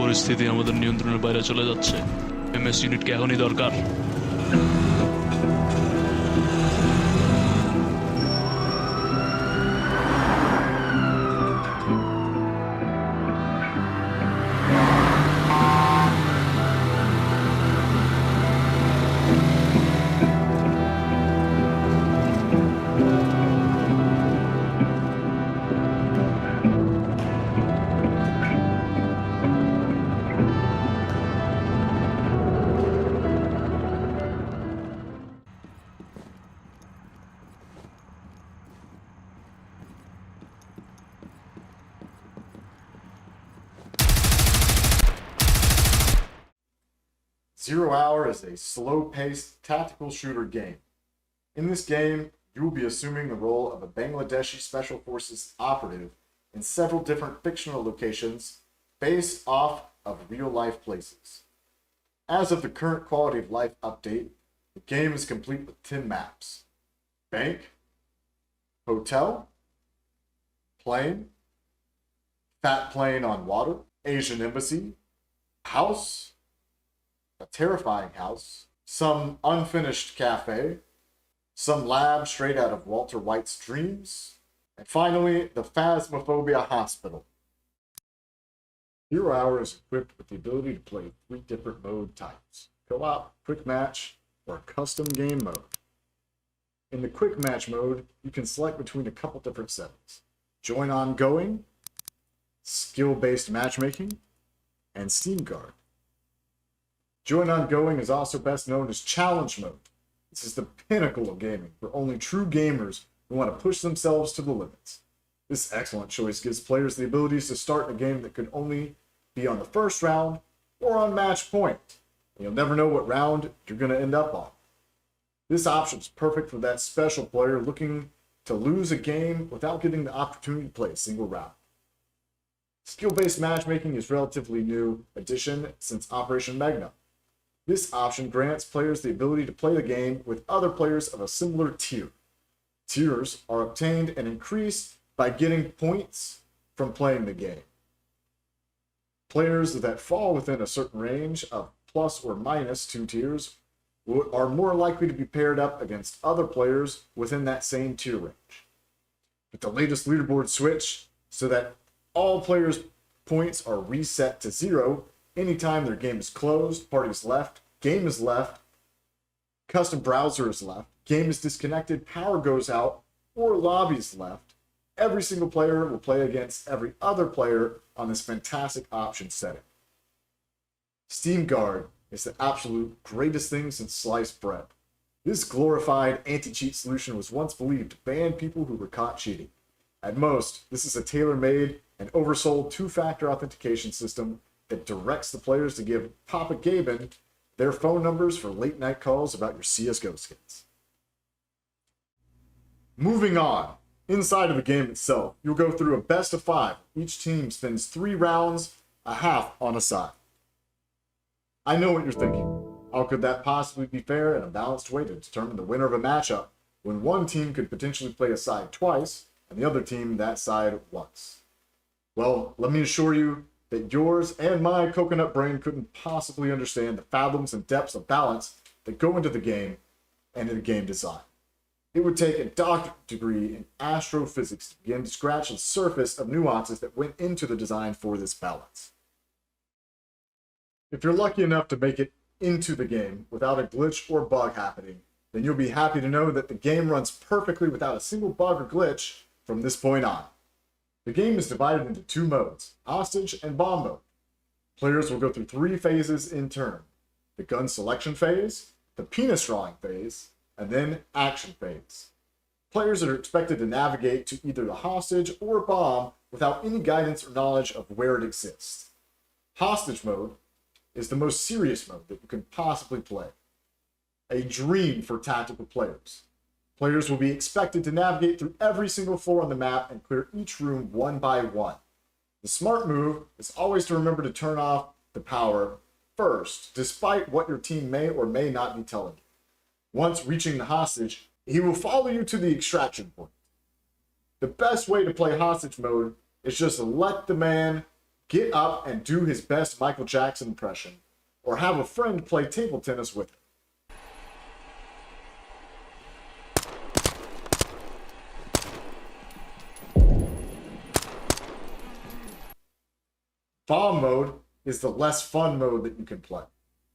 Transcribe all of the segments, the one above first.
পরিস্থিতি আমাদের নিয়ন্ত্রণের বাইরে চলে যাচ্ছে। এমএস ইউনিটকে এখনই দরকার। Zero Hour is a slow-paced tactical shooter game. In this game, you will be assuming the role of a Bangladeshi Special Forces operative in several different fictional locations based off of real-life places. As of the current quality of life update, the game is complete with 10 maps: bank, hotel, plane, fat plane on water, Asian embassy, house, a terrifying house, some unfinished cafe, some lab straight out of Walter White's dreams, and finally, the Phasmophobia Hospital. Zero Hour is equipped with the ability to play 3 different mode types: co-op, quick match, or custom game mode. In the quick match mode, you can select between a couple different settings: join ongoing, skill-based matchmaking, and Steam Guard. Join ongoing is also best known as challenge mode. This is the pinnacle of gaming for only true gamers who want to push themselves to the limits. This excellent choice gives players the abilities to start a game that could only be on the first round or on match point. You'll never know what round you're going to end up on. This option is perfect for that special player looking to lose a game without getting the opportunity to play a single round. Skill-based matchmaking is a relatively new addition since Operation Magnum. This option grants players the ability to play the game with other players of a similar tier. Tiers are obtained and increased by getting points from playing the game. Players that fall within a certain range of plus or minus 2 tiers are more likely to be paired up against other players within that same tier range. With the latest leaderboard switch, so that all players' points are reset to 0 anytime their game is closed, party is left, game is left, custom browser is left, game is disconnected, power goes out, or lobby is left, every single player will play against every other player on this fantastic option setting. Steam Guard is the absolute greatest thing since sliced bread. This glorified anti-cheat solution was once believed to ban people who were caught cheating. At most, this is a tailor-made and oversold 2-factor authentication system that directs the players to give Papa Gaben their phone numbers for late-night calls about your CSGO skins. Moving on, inside of the game itself, you'll go through a best of 5. Each team spends 3 rounds, a half on a side. I know what you're thinking. How could that possibly be fair and a balanced way to determine the winner of a matchup when one team could potentially play a side twice and the other team that side once? Well, let me assure you that yours and my coconut brain couldn't possibly understand the fathoms and depths of balance that go into the game and in game design. It would take a doctorate degree in astrophysics to begin to scratch the surface of nuances that went into the design for this balance. If you're lucky enough to make it into the game without a glitch or bug happening, then you'll be happy to know that the game runs perfectly without a single bug or glitch from this point on. The game is divided into 2 modes, hostage and bomb mode. Players will go through 3 phases in turn: the gun selection phase, the penis drawing phase, and then action phase. Players are expected to navigate to either the hostage or bomb without any guidance or knowledge of where it exists. Hostage mode is the most serious mode that you can possibly play. A dream for tactical players. Players will be expected to navigate through every single floor on the map and clear each room one by one. The smart move is always to remember to turn off the power first, despite what your team may or may not be telling you. Once reaching the hostage, he will follow you to the extraction point. The best way to play hostage mode is just let the man get up and do his best Michael Jackson impression, or have a friend play table tennis with him. Bomb mode is the less fun mode that you can play.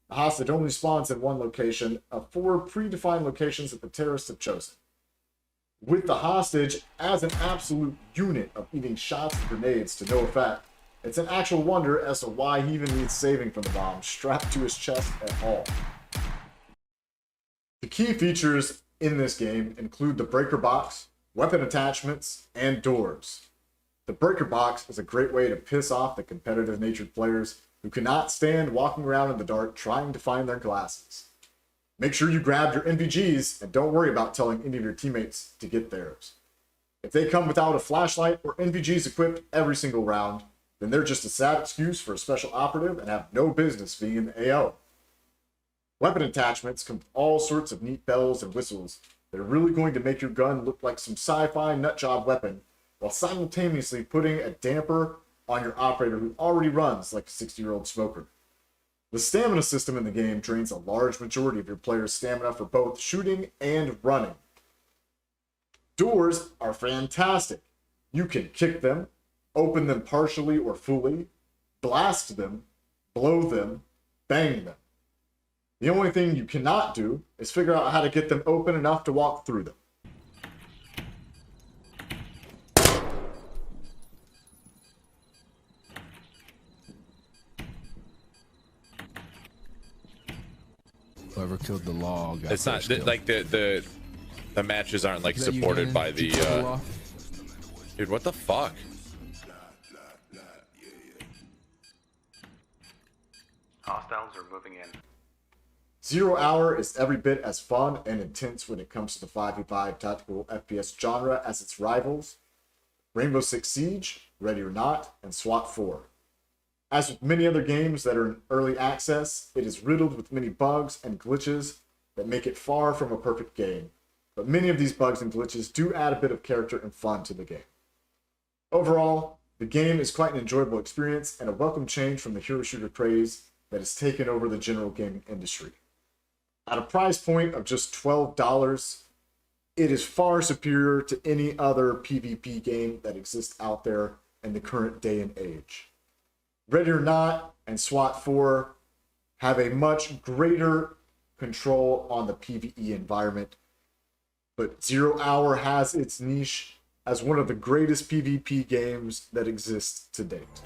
The hostage only spawns in one location of 4 predefined locations that the terrorists have chosen. With the hostage as an absolute unit of eating shots and grenades to no effect, it's an actual wonder as to why he even needs saving from the bomb strapped to his chest at all. The key features in this game include the breaker box, weapon attachments, and doors. The breaker box is a great way to piss off the competitive-natured players who cannot stand walking around in the dark trying to find their glasses. Make sure you grab your NVGs and don't worry about telling any of your teammates to get theirs. If they come without a flashlight or NVGs equipped every single round, then they're just a sad excuse for a special operative and have no business being in the AO. Weapon attachments come with all sorts of neat bells and whistles that are really going to make your gun look like some sci-fi nutjob weapon, while simultaneously putting a damper on your operator who already runs like a 60-year-old smoker. The stamina system in the game drains a large majority of your player's stamina for both shooting and running. Doors are fantastic. You can kick them, open them partially or fully, blast them, blow them, bang them. The only thing you cannot do is figure out how to get them open enough to walk through them. Whoever killed the law got It's not first like the matches aren't like supported by the dude, what the fuck? Hostiles are moving in. 0 Hour is every bit as fun and intense when it comes to the 5v5 tactical FPS genre as its rivals, Rainbow Six Siege, Ready or Not, and SWAT 4. As with many other games that are in early access, it is riddled with many bugs and glitches that make it far from a perfect game, but many of these bugs and glitches do add a bit of character and fun to the game. Overall, the game is quite an enjoyable experience and a welcome change from the hero shooter craze that has taken over the general gaming industry. At a price point of just $12, it is far superior to any other PvP game that exists out there in the current day and age. Ready or Not and SWAT 4 have a much greater control on the PvE environment, but 0 Hour has its niche as one of the greatest PvP games that exists to date.